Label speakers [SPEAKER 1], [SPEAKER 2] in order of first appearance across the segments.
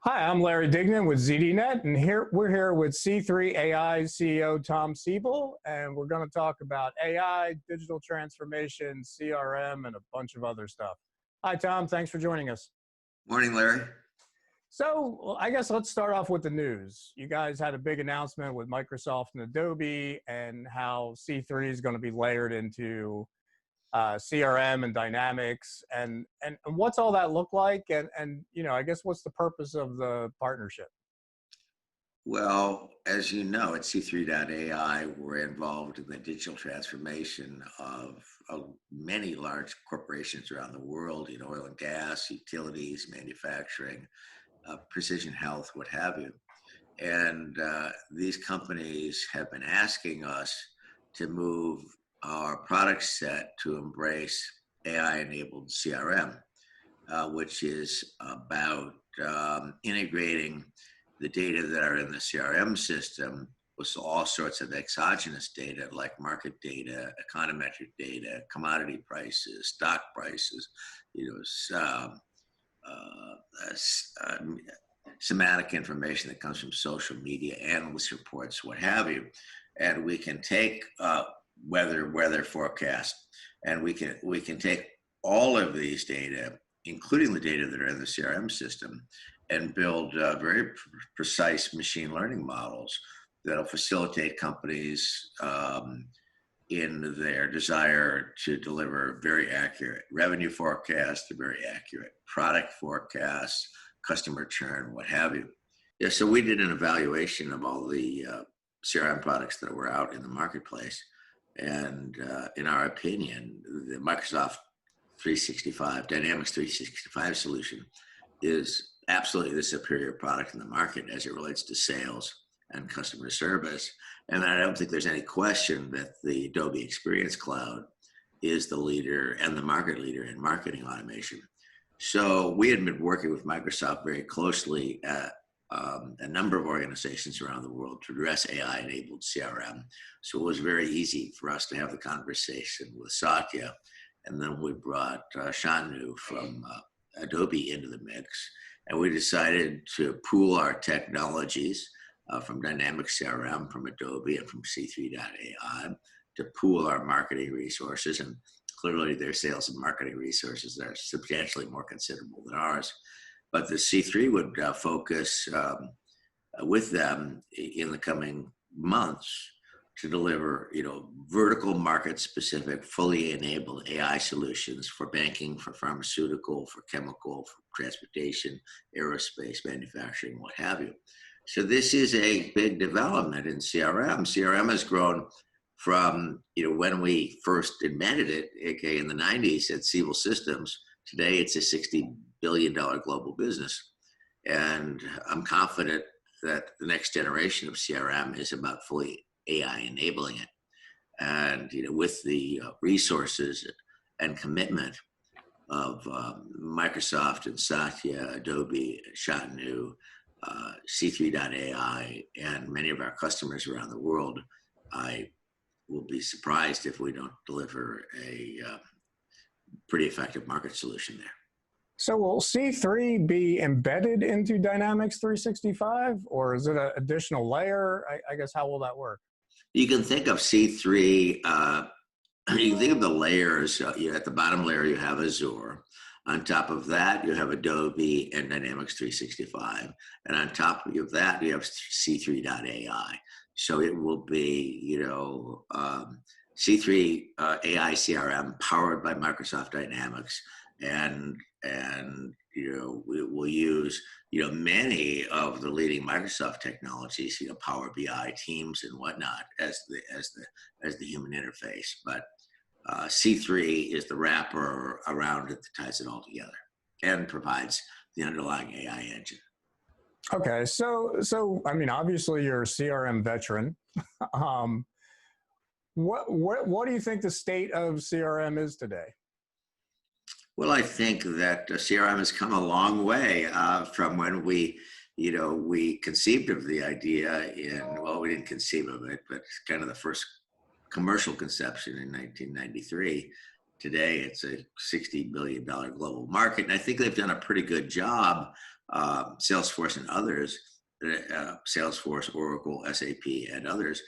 [SPEAKER 1] Hi, I'm Larry Dignan with ZDNet, and we're here with C3.ai CEO Tom Siebel, and we're going to talk about AI, digital transformation, CRM, and a bunch of other stuff. Hi, Tom. Thanks for joining us.
[SPEAKER 2] Morning, Larry.
[SPEAKER 1] So, I guess let's start off with the news. You guys had a big announcement with Microsoft and Adobe, and how C3 is going to be layered into CRM and Dynamics, and what's all that look like, and I guess what's the purpose of the partnership?
[SPEAKER 2] Well, as you know, at C3.ai, we're involved in the digital transformation of many large corporations around the world, in oil and gas, utilities, manufacturing, precision health, what have you. And these companies have been asking us to move our product set to embrace AI-enabled CRM, which is about integrating the data that are in the CRM system with all sorts of exogenous data like market data, econometric data, commodity prices, stock prices, you know, semantic information that comes from social media, analyst reports, what have you. And we can take weather forecast, and we can take all of these data, including the data that are in the CRM system, and build very precise machine learning models that'll facilitate companies in their desire to deliver very accurate revenue forecasts, very accurate product forecasts, customer churn, what have you. Yeah, so we did an evaluation of all the CRM products that were out in the marketplace. And in our opinion, the Microsoft 365, Dynamics 365 solution is absolutely the superior product in the market as it relates to sales and customer service. And I don't think there's any question that the Adobe Experience Cloud is the leader and the market leader in marketing automation. So we had been working with Microsoft very closely at a number of organizations around the world to address AI-enabled CRM. So it was very easy for us to have the conversation with Satya. And then we brought Shanu from Adobe into the mix. And we decided to pool our technologies from Dynamics CRM, from Adobe, and from C3.ai to pool our marketing resources. And clearly their sales and marketing resources are substantially more considerable than ours. But the C3 would focus with them in the coming months to deliver, vertical market specific, fully enabled AI solutions for banking, for pharmaceutical, for chemical, for transportation, aerospace, manufacturing, what have you. So this is a big development in CRM. CRM has grown from, when we first invented it, aka in the 90s at Siebel Systems. Today it's a $60 billion global business. And I'm confident that the next generation of CRM is about fully AI enabling it. And with the resources and commitment of Microsoft and Satya, Adobe, Shanu, C3.ai, and many of our customers around the world, I will be surprised if we don't deliver a pretty effective market solution there.
[SPEAKER 1] So will C3 be embedded into Dynamics 365, or is it an additional layer? I guess, how will that work?
[SPEAKER 2] You can think of C3, you can think of the layers. At the bottom layer, you have Azure. On top of that, you have Adobe and Dynamics 365. And on top of that, you have C3.ai. So it will be, C3 AI CRM powered by Microsoft Dynamics. And we will use, many of the leading Microsoft technologies, Power BI, Teams, and whatnot as the human interface. But C3 is the wrapper around it that ties it all together and provides the underlying AI engine.
[SPEAKER 1] Okay, so I mean, obviously you're a CRM veteran. What do you think the state of CRM is today?
[SPEAKER 2] Well, I think that CRM has come a long way from when we conceived of the idea we didn't conceive of it, but kind of the first commercial conception in 1993. Today, it's a $60 billion global market. And I think they've done a pretty good job, Salesforce and others, Salesforce, Oracle, SAP, and others,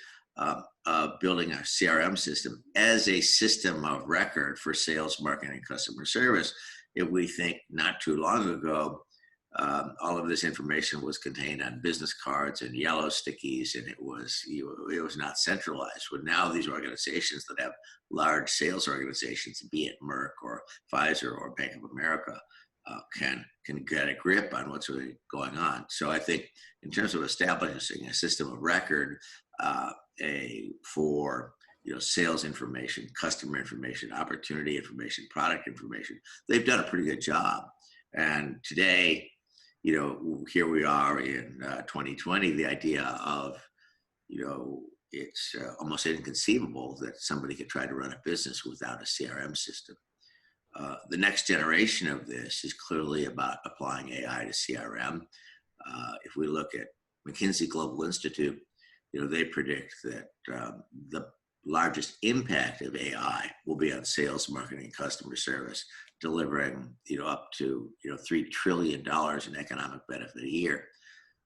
[SPEAKER 2] building a CRM system as a system of record for sales, marketing, and customer service. If we think not too long ago, all of this information was contained on business cards and yellow stickies, and it was not centralized. But now these organizations that have large sales organizations, be it Merck or Pfizer or Bank of America, can get a grip on what's really going on. So I think in terms of establishing a system of record for sales information, customer information, opportunity information, product information, they've done a pretty good job. And today, here we are in 2020, the idea of, it's almost inconceivable that somebody could try to run a business without a CRM system. The next generation of this is clearly about applying AI to CRM. If we look at McKinsey Global Institute, they predict that the largest impact of AI will be on sales, marketing, and customer service, delivering up to $3 trillion in economic benefit a year.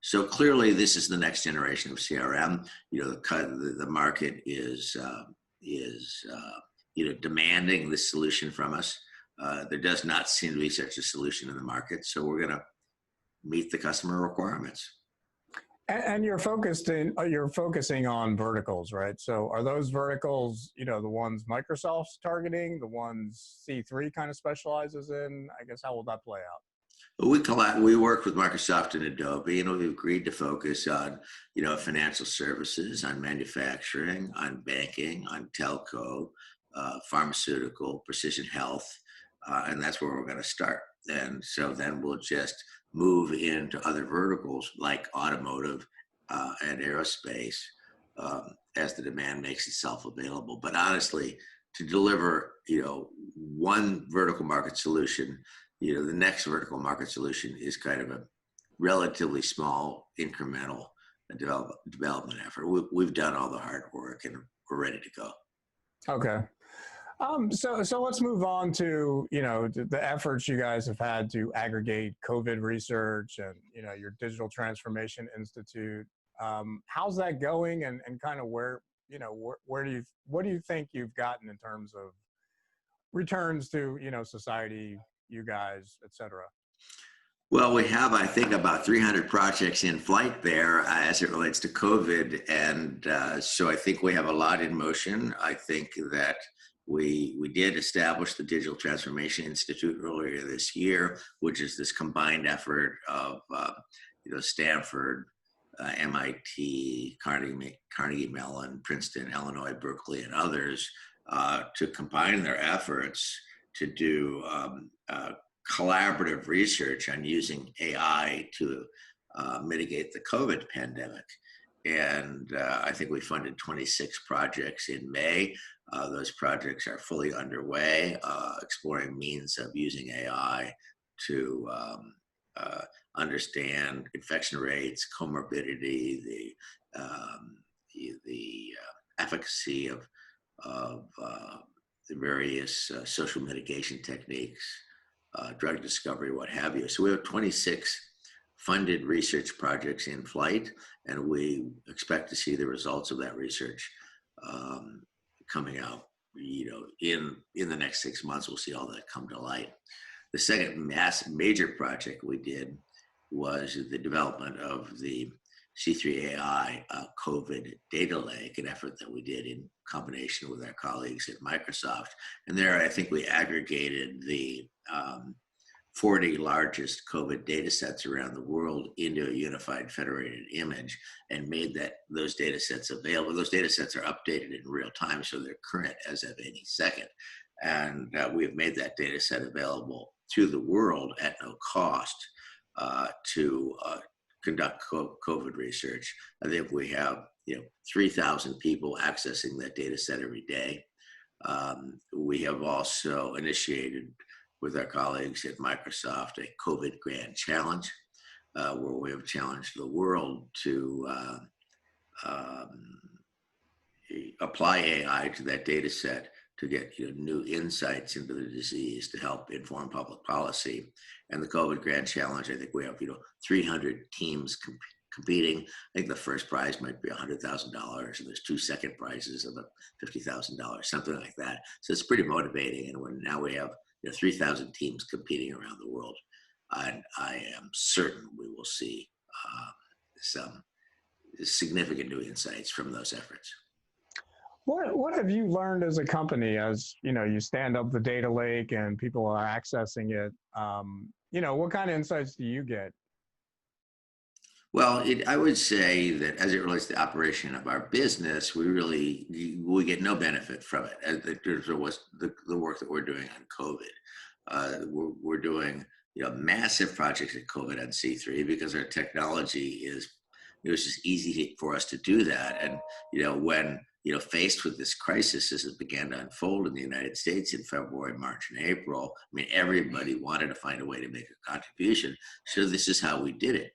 [SPEAKER 2] So clearly, this is the next generation of CRM. The market is demanding this solution from us. There does not seem to be such a solution in the market, so we're going to meet the customer requirements.
[SPEAKER 1] And you're focusing on verticals, right? So are those verticals, the ones Microsoft's targeting, the ones C3 kind of specializes in? I guess how will that play out?
[SPEAKER 2] We work with Microsoft and Adobe, we've agreed to focus on, financial services, on manufacturing, on banking, on telco, pharmaceutical, precision health, and that's where we're going to start. And so then we'll just move into other verticals like automotive and aerospace as the demand makes itself available. But honestly, to deliver, one vertical market solution, the next vertical market solution is kind of a relatively small incremental development effort. We've done all the hard work and we're ready to go.
[SPEAKER 1] Okay. So let's move on to, the efforts you guys have had to aggregate COVID research and, your Digital Transformation Institute. How's that going, and kind of what do you think you've gotten in terms of returns to, society, you guys, et cetera?
[SPEAKER 2] Well, we have, I think, about 300 projects in flight there as it relates to COVID. And so I think we have a lot in motion. I think that we did establish the Digital Transformation Institute earlier this year, which is this combined effort of Stanford, MIT, Carnegie Mellon, Princeton, Illinois, Berkeley, and others to combine their efforts to do collaborative research on using AI to mitigate the COVID pandemic. And I think we funded 26 projects in May. Those projects are fully underway, exploring means of using AI to understand infection rates, comorbidity, the efficacy of the various social mitigation techniques, drug discovery, what have you. So we have 26 funded research projects in flight, and we expect to see the results of that research coming out, in the next 6 months. We'll see all that come to light. The second major project we did was the development of the C3.ai COVID data lake, an effort that we did in combination with our colleagues at Microsoft. And there, I think we aggregated the 40 largest COVID data sets around the world into a unified federated image and made those data sets available. Those data sets are updated in real time, so they're current as of any second. And we've made that data set available to the world at no cost to conduct COVID research. I think we have 3,000 people accessing that data set every day. We have also initiated with our colleagues at Microsoft a COVID Grand Challenge, where we have challenged the world to apply AI to that data set to get new insights into the disease to help inform public policy. And the COVID Grand Challenge, I think we have 300 teams competing. I think the first prize might be $100,000, and there's two second prizes of $50,000, something like that. So it's pretty motivating. And now we have 3,000 teams competing around the world, and I am certain we will see some significant new insights from those efforts.
[SPEAKER 1] What have you learned as a company as you stand up the data lake and people are accessing it? What kind of insights do you get?
[SPEAKER 2] Well, I would say that as it relates to the operation of our business, we get no benefit from it. As there was the work that we're doing on COVID. We're doing massive projects at COVID on C3 because our technology it was just easy for us to do that. And when faced with this crisis as it began to unfold in the United States in February, March, and April, I mean, everybody wanted to find a way to make a contribution. So this is how we did it,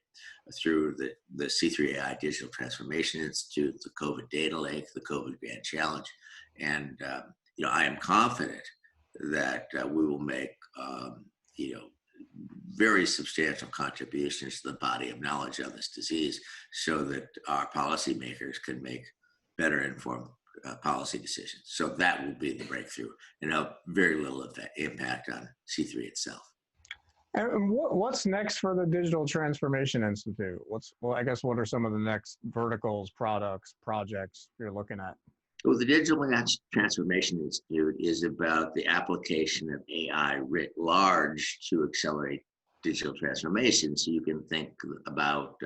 [SPEAKER 2] through the C3.ai Digital Transformation Institute, the COVID Data Lake, the COVID Grand Challenge. And I am confident that we will make very substantial contributions to the body of knowledge on this disease, so that our policymakers can make better informed policy decisions. So that will be the breakthrough, and have very little of that impact on C3 itself.
[SPEAKER 1] And what's next for the Digital Transformation Institute? What are some of the next verticals, products, projects you're looking at?
[SPEAKER 2] Well, the Digital Transformation Institute is about the application of AI writ large to accelerate digital transformation. So you can think about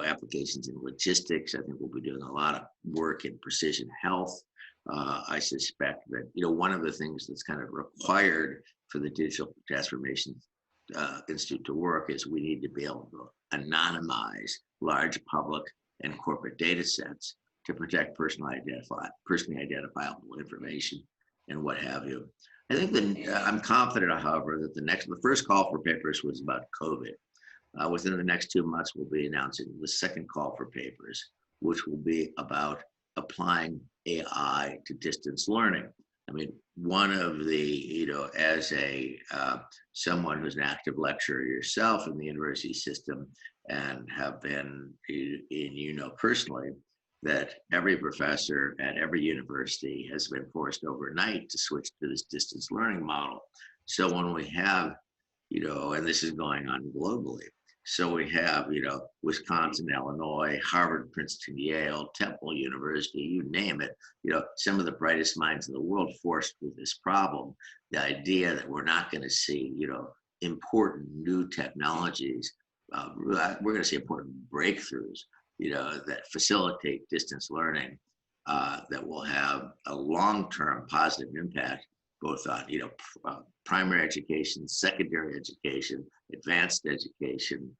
[SPEAKER 2] applications in logistics. I think we'll be doing a lot of work in precision health. I suspect that one of the things that's kind of required for the Digital Transformation Institute to work is we need to be able to anonymize large public and corporate data sets to protect personally identifiable information and what have you. I think that I'm confident, however, that the first call for papers was about COVID. Within the next 2 months, we'll be announcing the second call for papers, which will be about applying AI to distance learning. I mean, one of the, as someone who's an active lecturer yourself in the university system and have been, personally, that every professor at every university has been forced overnight to switch to this distance learning model. So when we have, and this is going on globally, so we have, Wisconsin, Illinois, Harvard, Princeton, Yale, Temple University, you name it, some of the brightest minds in the world forced with this problem. The idea that we're not going to see, important new technologies, we're going to see important breakthroughs, that facilitate distance learning, that will have a long-term positive impact, both on, primary education, secondary education, advanced education,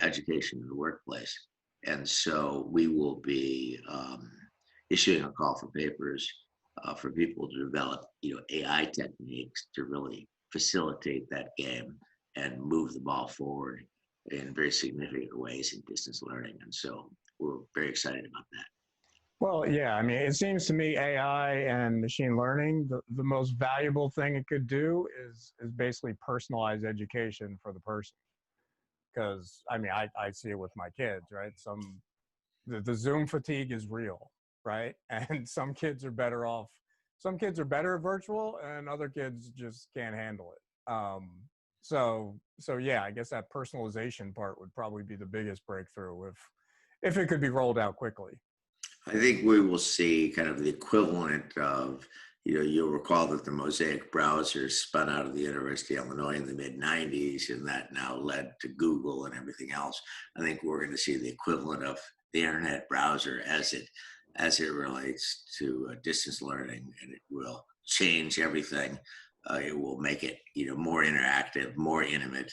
[SPEAKER 2] education in the workplace. And so we will be issuing a call for papers for people to develop, AI techniques to really facilitate that game and move the ball forward in very significant ways in distance learning. And so we're very excited about that.
[SPEAKER 1] Well, yeah, I mean, it seems to me AI and machine learning, the most valuable thing it could do is basically personalized education for the person. Because, I mean, I see it with my kids, right? The Zoom fatigue is real, right? And some kids are better at virtual, and other kids just can't handle it. So yeah, I guess that personalization part would probably be the biggest breakthrough if it could be rolled out quickly.
[SPEAKER 2] I think we will see kind of the equivalent of, you'll recall that the Mosaic browser spun out of the University of Illinois in the mid-90s, and that now led to Google and everything else. I think we're going to see the equivalent of the internet browser as it relates to distance learning, and it will change everything. It will make it, more interactive, more intimate,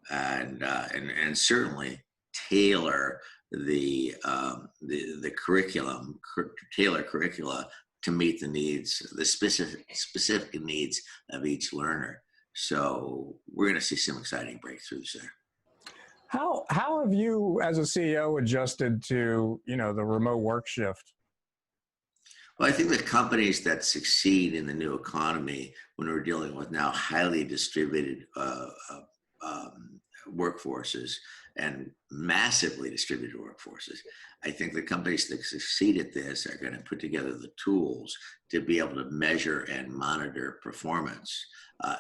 [SPEAKER 2] and certainly tailor the curricula to meet the needs, the specific needs of each learner. So we're going to see some exciting breakthroughs there.
[SPEAKER 1] How have you, as a CEO, adjusted to the remote work shift?
[SPEAKER 2] Well, I think the companies that succeed in the new economy, when we're dealing with now highly distributed workforces and massively distributed workforces, I think the companies that succeed at this are going to put together the tools to be able to measure and monitor performance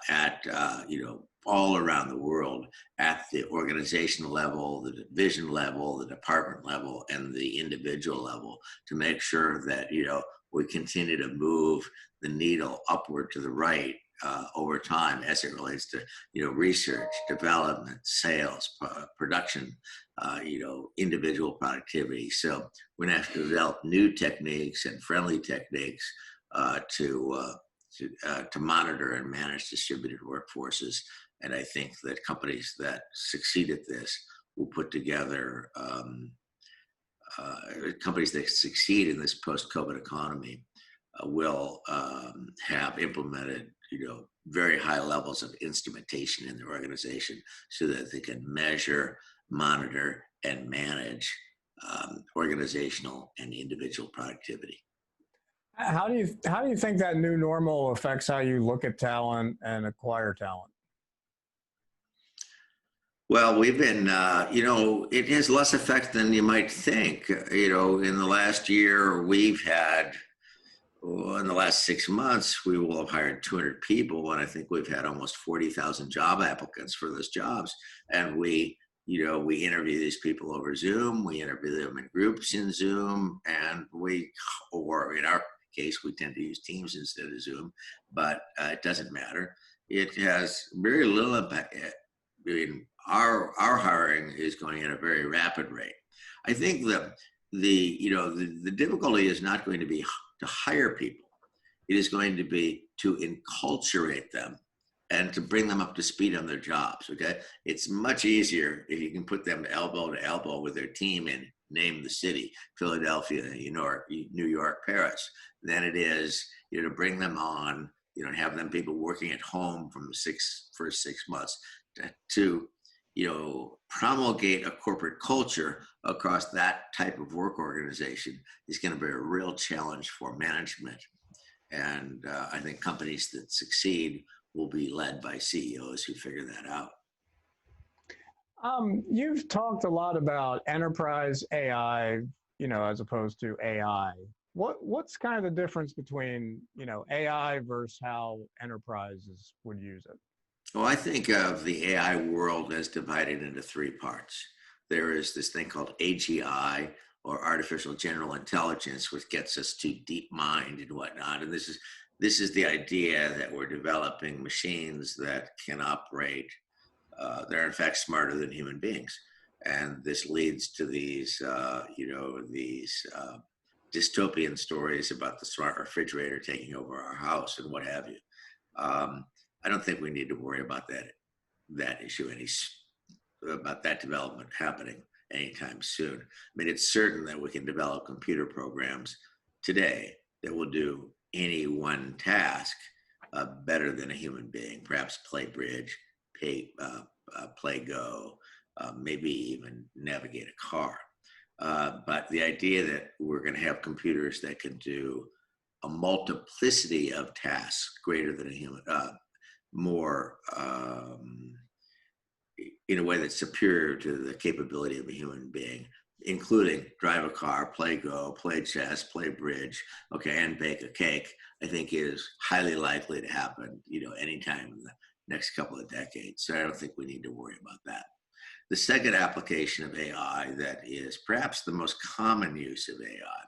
[SPEAKER 2] at all around the world, at the organizational level, the division level, the department level, and the individual level, to make sure that we continue to move the needle upward to the right over time as it relates to research, development, sales, production, individual productivity. So we're going to have to develop new techniques and friendly techniques to monitor and manage distributed workforces. And I think that companies that succeed at this will put together companies that succeed in this post-COVID economy will have implemented, very high levels of instrumentation in their organization so that they can measure, monitor, and manage organizational and individual productivity.
[SPEAKER 1] How do you think that new normal affects how you look at talent and acquire talent?
[SPEAKER 2] Well, we've been, it has less effect than you might think. In the last year, we've had, in the last 6 months, we will have hired 200 people, and I think we've had almost 40,000 job applicants for those jobs. And we interview these people over Zoom, we interview them in groups in Zoom, and or in our case, we tend to use Teams instead of Zoom, but it doesn't matter. It has very little impact. Our hiring is going at a very rapid rate. I think the difficulty is not going to be to hire people. It is going to be to enculturate them and to bring them up to speed on their jobs. Okay, it's much easier if you can put them elbow to elbow with their team and name the city, Philadelphia, New York, Paris, than it is to bring them on, have them people working at home from the first 6 months to promulgate a corporate culture across that type of work organization is going to be a real challenge for management. And I think companies that succeed will be led by CEOs who figure that out.
[SPEAKER 1] You've talked a lot about enterprise AI, as opposed to AI. What's kind of the difference between, AI versus how enterprises would use it?
[SPEAKER 2] Well, I think of the AI world as divided into 3 parts. There is this thing called AGI, or artificial general intelligence, which gets us to deep mind and whatnot. And this is the idea that we're developing machines that can operate. They're in fact smarter than human beings, and this leads to these dystopian stories about the smart refrigerator taking over our house and what have you. I don't think we need to worry about that issue about that development happening anytime soon. I mean, it's certain that we can develop computer programs today that will do any one task better than a human being. Perhaps play bridge, play Go, maybe even navigate a car. But the idea that we're going to have computers that can do a multiplicity of tasks greater than a human, more in a way that's superior to the capability of a human being, including drive a car, play Go, play chess, play bridge, and bake a cake, I think is highly likely to happen, anytime in the next couple of decades. So I don't think we need to worry about that. The second application of AI that is perhaps the most common use of AI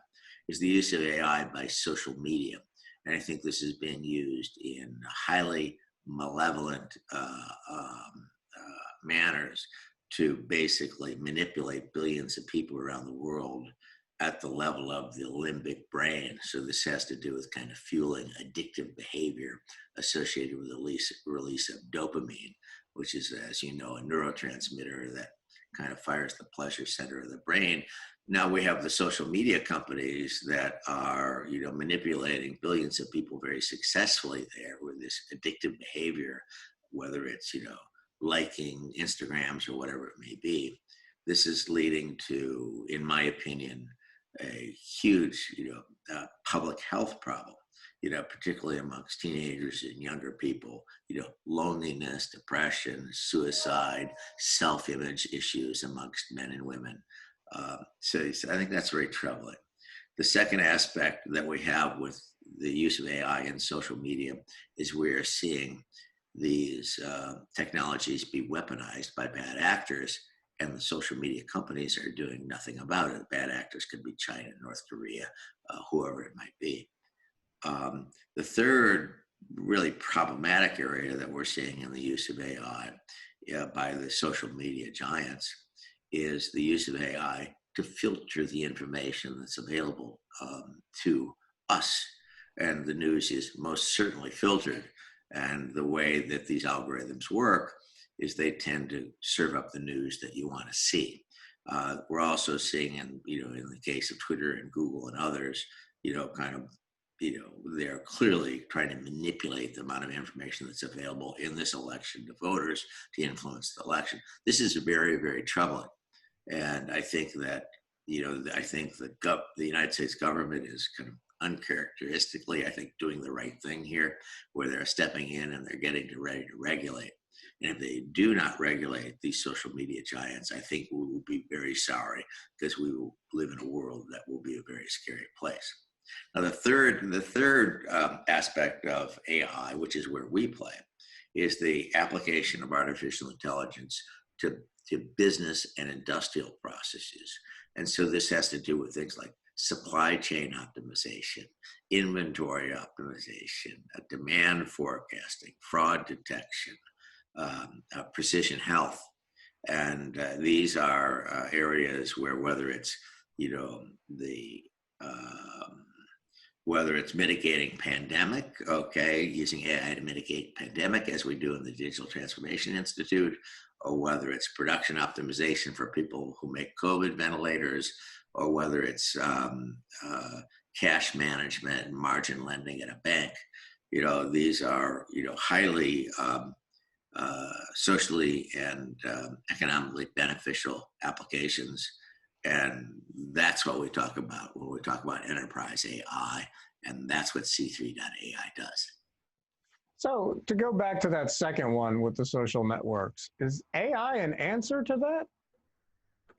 [SPEAKER 2] is the use of AI by social media. And I think this is being used in highly malevolent manners to basically manipulate billions of people around the world at the level of the limbic brain. So this has to do with kind of fueling addictive behavior associated with the release of dopamine, which is, as you know, a neurotransmitter that kind of fires the pleasure center of the brain. Now we have the social media companies that are, manipulating billions of people very successfully there with this addictive behavior, whether it's, liking Instagrams or whatever it may be. This is leading to, in my opinion, a huge, public health problem, particularly amongst teenagers and younger people, loneliness, depression, suicide, self-image issues amongst men and women. So I think that's very troubling. The second aspect that we have with the use of AI in social media is we're seeing these technologies be weaponized by bad actors, and the social media companies are doing nothing about it. Bad actors could be China, North Korea, whoever it might be. The third really problematic area that we're seeing in the use of AI by the social media giants is the use of AI to filter the information that's available to us. And the news is most certainly filtered. And the way that these algorithms work is they tend to serve up the news that you want to see. We're also seeing, in the case of Twitter and Google and others, they're clearly trying to manipulate the amount of information that's available in this election to voters to influence the election. This is very, very troubling. And I think that, the United States government is kind of uncharacteristically, I think, doing the right thing here, where they're stepping in and they're getting ready to regulate. And if they do not regulate these social media giants, I think we will be very sorry, because we will live in a world that will be a very scary place. Now, the third aspect of AI, which is where we play, is the application of artificial intelligence to business and industrial processes. And so this has to do with things like supply chain optimization, inventory optimization, demand forecasting, fraud detection, precision health. And these are areas where whether it's mitigating pandemic, using AI to mitigate pandemic, as we do in the Digital Transformation Institute, or whether it's production optimization for people who make COVID ventilators, or whether it's cash management and margin lending at a bank. These are, highly socially and economically beneficial applications. And that's what we talk about when we talk about enterprise AI, and that's what C3.ai does.
[SPEAKER 1] So to go back to that second one with the social networks, is AI an answer to that?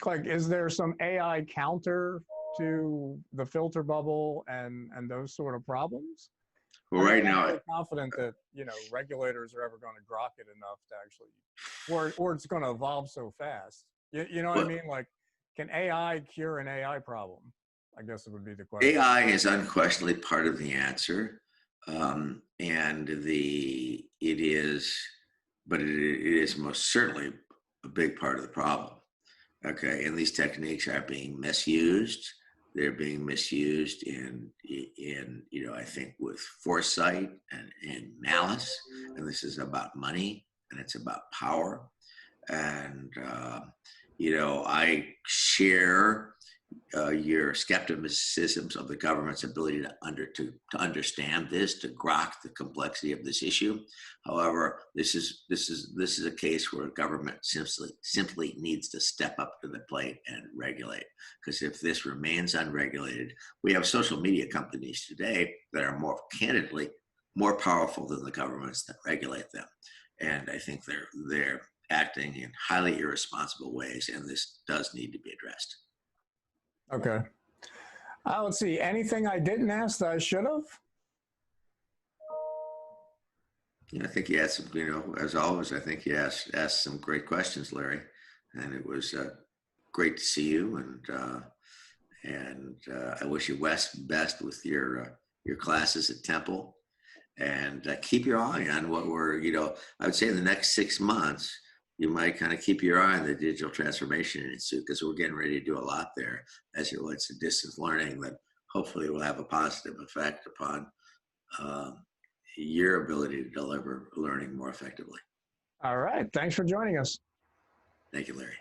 [SPEAKER 1] Like, is there some AI counter to the filter bubble and those sort of problems?
[SPEAKER 2] Well, right now,
[SPEAKER 1] I'm confident that regulators are ever going to grok it enough to actually, or it's going to evolve so fast. You know what I mean? Like, can AI cure an AI problem? I guess it would be the question.
[SPEAKER 2] AI is unquestionably part of the answer, and it is most certainly a big part of the problem. Okay, and these techniques are being misused. They're being misused in I think with foresight and malice. And this is about money, and it's about power. And I share your skepticisms of the government's ability to understand this, to grok the complexity of this issue. However, this is a case where government simply needs to step up to the plate and regulate. Because if this remains unregulated, we have social media companies today that are more candidly more powerful than the governments that regulate them, and I think they're acting in highly irresponsible ways, and this does need to be addressed.
[SPEAKER 1] Okay. Let's see. Anything I didn't ask that I should have?
[SPEAKER 2] I think you asked some, as always, I think you asked some great questions, Larry, and it was great to see you, and I wish you best with your classes at Temple, and keep your eye on what I would say in the next 6 months, you might kind of keep your eye on the Digital Transformation Institute, because we're getting ready to do a lot there as it relates to distance learning that hopefully will have a positive effect upon your ability to deliver learning more effectively.
[SPEAKER 1] All right. Thanks for joining us.
[SPEAKER 2] Thank you, Larry.